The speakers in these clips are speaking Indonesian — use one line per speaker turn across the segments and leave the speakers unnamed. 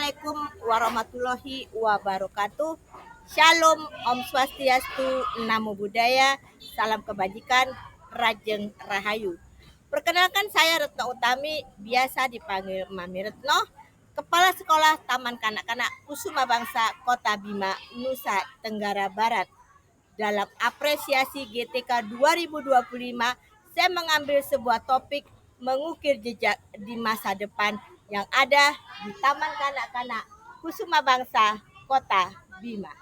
Assalamualaikum warahmatullahi wabarakatuh. Shalom, Om Swastiastu, Namo Buddhaya, salam kebajikan, Rajeng Rahayu. Perkenalkan saya Retno Utami, biasa dipanggil Mami Retno, Kepala Sekolah Taman Kanak-Kanak Kusuma Bangsa Kota Bima, Nusa Tenggara Barat. Dalam apresiasi GTK 2025, saya mengambil sebuah topik mengukir jejak di masa depan yang ada di Taman Kanak-Kanak Kusuma Bangsa Kota Bima.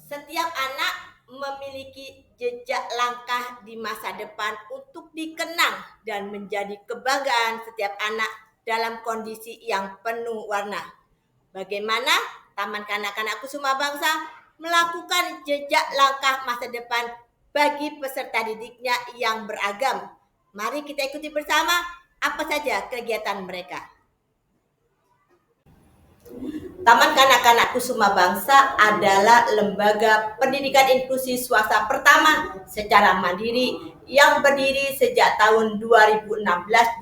Setiap anak memiliki jejak langkah di masa depan untuk dikenang dan menjadi kebanggaan setiap anak dalam kondisi yang penuh warna. Bagaimana Taman Kanak-Kanak Kusuma Bangsa melakukan jejak langkah masa depan bagi peserta didiknya yang beragam. Mari kita ikuti bersama apa saja kegiatan mereka. Taman Kanak-Kanak Kusuma Bangsa adalah lembaga pendidikan inklusi swasta pertama secara mandiri yang berdiri sejak tahun 2016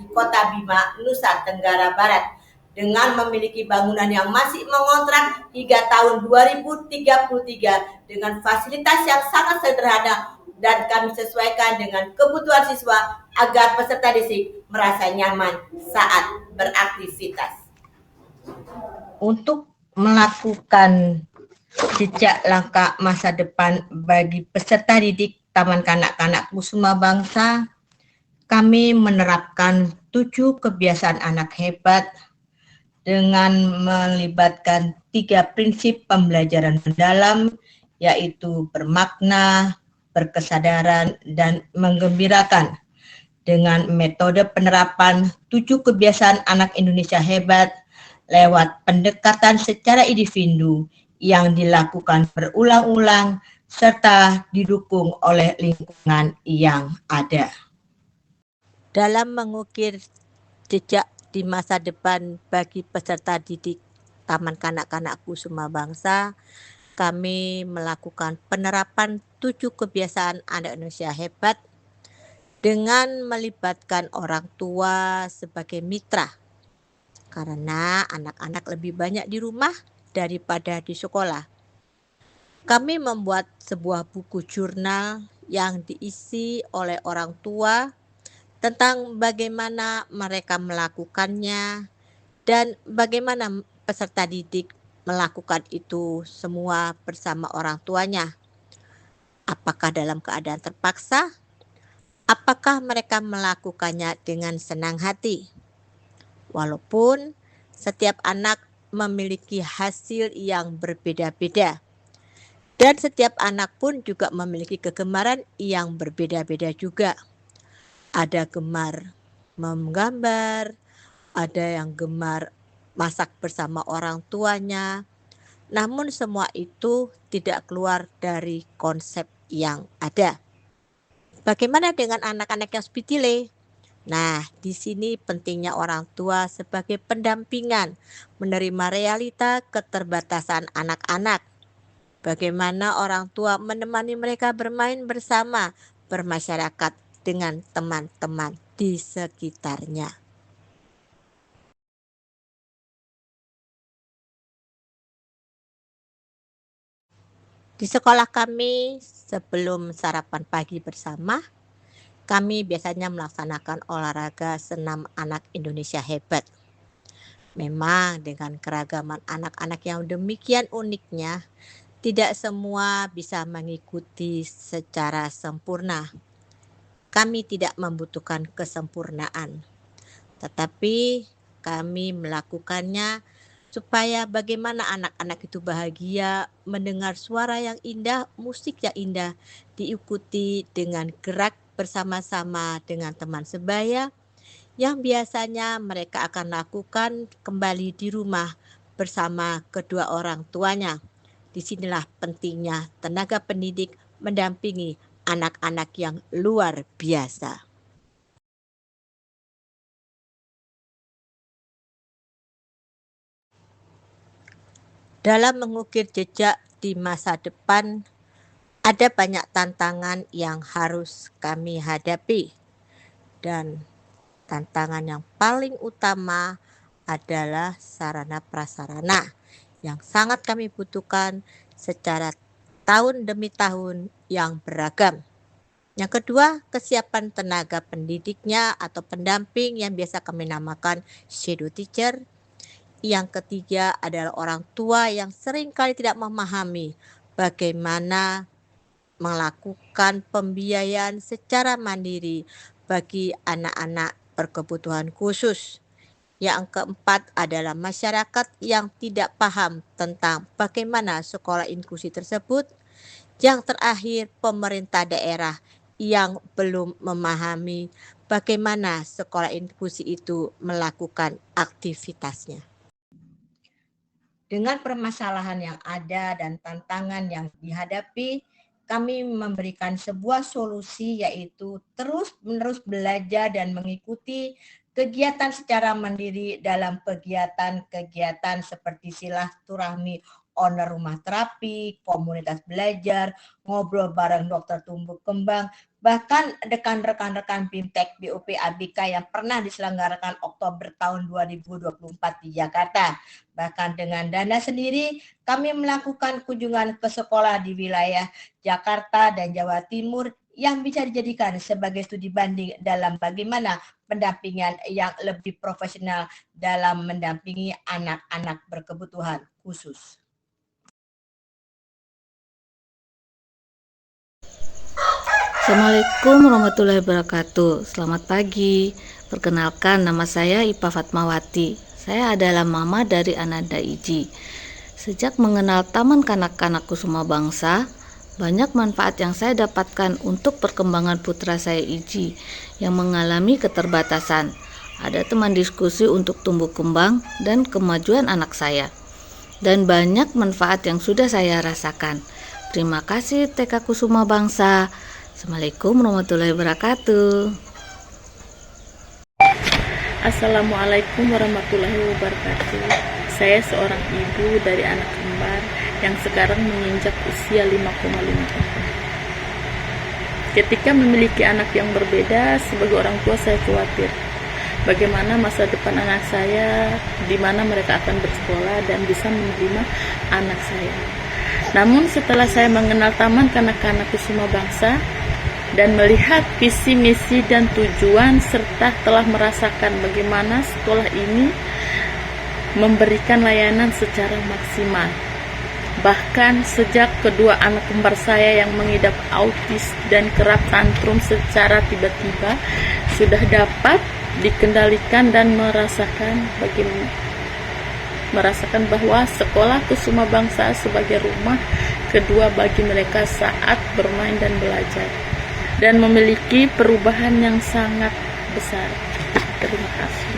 di Kota Bima, Nusa Tenggara Barat, dengan memiliki bangunan yang masih mengontrak hingga tahun 2033 dengan fasilitas yang sangat sederhana dan kami sesuaikan dengan kebutuhan siswa agar peserta didik merasa nyaman saat beraktivitas. Untuk melakukan jejak langkah masa depan bagi peserta didik Taman Kanak-Kanak Kusuma Bangsa, kami menerapkan 7 kebiasaan anak hebat dengan melibatkan 3 prinsip pembelajaran mendalam, yaitu bermakna, berkesadaran, dan menggembirakan. Dengan metode penerapan 7 kebiasaan anak Indonesia hebat lewat pendekatan secara individu yang dilakukan berulang-ulang serta didukung oleh lingkungan yang ada. Dalam mengukir jejak di masa depan bagi peserta didik Taman Kanak-Kanak Kusuma Bangsa, kami melakukan penerapan 7 kebiasaan anak Indonesia hebat dengan melibatkan orang tua sebagai mitra, karena anak-anak lebih banyak di rumah daripada di sekolah. Kami membuat sebuah buku jurnal yang diisi oleh orang tua tentang bagaimana mereka melakukannya dan bagaimana peserta didik melakukan itu semua bersama orang tuanya. Apakah dalam keadaan terpaksa? Apakah mereka melakukannya dengan senang hati? Walaupun setiap anak memiliki hasil yang berbeda-beda. Dan setiap anak pun juga memiliki kegemaran yang berbeda-beda juga. Ada gemar menggambar, ada yang gemar masak bersama orang tuanya. Namun semua itu tidak keluar dari konsep yang ada. Bagaimana dengan anak-anak yang sepitile? Nah, di sini pentingnya orang tua sebagai pendampingan, menerima realita keterbatasan anak-anak. Bagaimana orang tua menemani mereka bermain bersama, bermasyarakat dengan teman-teman di sekitarnya. Di sekolah kami, sebelum sarapan pagi bersama, kami biasanya melaksanakan olahraga senam anak Indonesia hebat. Memang dengan keragaman anak-anak yang demikian uniknya, tidak semua bisa mengikuti secara sempurna. Kami tidak membutuhkan kesempurnaan, tetapi kami melakukannya supaya bagaimana anak-anak itu bahagia mendengar suara yang indah, musik yang indah, diikuti dengan gerak bersama-sama dengan teman sebaya yang biasanya mereka akan lakukan kembali di rumah bersama kedua orang tuanya. Disinilah pentingnya tenaga pendidik mendampingi anak-anak yang luar biasa. Dalam mengukir jejak di masa depan, ada banyak tantangan yang harus kami hadapi. Dan tantangan yang paling utama adalah sarana prasarana yang sangat kami butuhkan secara tahun demi tahun yang beragam. Yang kedua, kesiapan tenaga pendidiknya atau pendamping yang biasa kami namakan shadow teacher. Yang ketiga adalah orang tua yang seringkali tidak memahami bagaimana melakukan pembiayaan secara mandiri bagi anak-anak berkebutuhan khusus. Yang keempat adalah masyarakat yang tidak paham tentang bagaimana sekolah inklusi tersebut. Yang terakhir, pemerintah daerah yang belum memahami bagaimana sekolah inklusi itu melakukan aktivitasnya. Dengan permasalahan yang ada dan tantangan yang dihadapi, kami memberikan sebuah solusi, yaitu terus-menerus belajar dan mengikuti kegiatan secara mandiri dalam kegiatan-kegiatan seperti silaturahmi owner rumah terapi, komunitas belajar, ngobrol bareng dokter tumbuh kembang, bahkan rekan-rekan BIMTEK BUP ABK yang pernah diselenggarakan Oktober tahun 2024 di Jakarta. Bahkan dengan dana sendiri, kami melakukan kunjungan ke sekolah di wilayah Jakarta dan Jawa Timur yang bisa dijadikan sebagai studi banding dalam bagaimana pendampingan yang lebih profesional dalam mendampingi anak-anak berkebutuhan khusus.
Assalamualaikum warahmatullahi wabarakatuh. Selamat pagi. Perkenalkan, nama saya Ipa Fatmawati. Saya adalah mama dari Ananda Iji. Sejak mengenal Taman Kanak-Kanak Kusuma Bangsa, banyak manfaat yang saya dapatkan untuk perkembangan putra saya Iji yang mengalami keterbatasan. Ada teman diskusi untuk tumbuh kembang dan kemajuan anak saya. Dan banyak manfaat yang sudah saya rasakan. Terima kasih TK Kusuma Bangsa. Assalamualaikum warahmatullahi wabarakatuh.
Assalamualaikum warahmatullahi wabarakatuh. Saya seorang ibu dari anak kembar yang sekarang menginjak usia 5,5 tahun. Ketika memiliki anak yang berbeda, sebagai orang tua saya khawatir bagaimana masa depan anak saya, di mana mereka akan bersekolah dan bisa menerima anak saya. Namun setelah saya mengenal Taman Kanak-Kanak Kusuma Bangsa dan melihat visi, misi, dan tujuan, serta telah merasakan bagaimana sekolah ini memberikan layanan secara maksimal. Bahkan sejak kedua anak kembar saya yang mengidap autis dan kerap tantrum secara tiba-tiba sudah dapat dikendalikan dan merasakan bahwa sekolah Kusuma Bangsa sebagai rumah kedua bagi mereka saat bermain dan belajar, dan memiliki perubahan yang sangat besar. Terima kasih.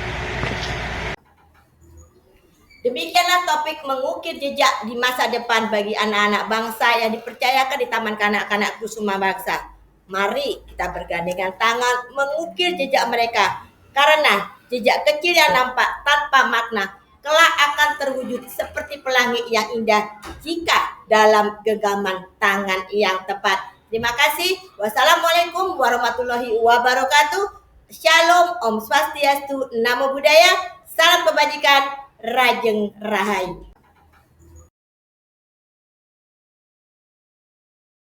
Demikianlah topik mengukir jejak di masa depan bagi anak-anak bangsa yang dipercayakan di Taman Kanak-Kanak Kusuma Bangsa. Mari kita bergandengan tangan mengukir jejak mereka, karena jejak kecil yang nampak tanpa makna kelak akan terwujud seperti pelangi yang indah jika dalam genggaman tangan yang tepat. Terima kasih. Wassalamualaikum warahmatullahi wabarakatuh. Shalom, Om Swastiastu, Namo Buddhaya, salam kebajikan, Rajeng Rahayu.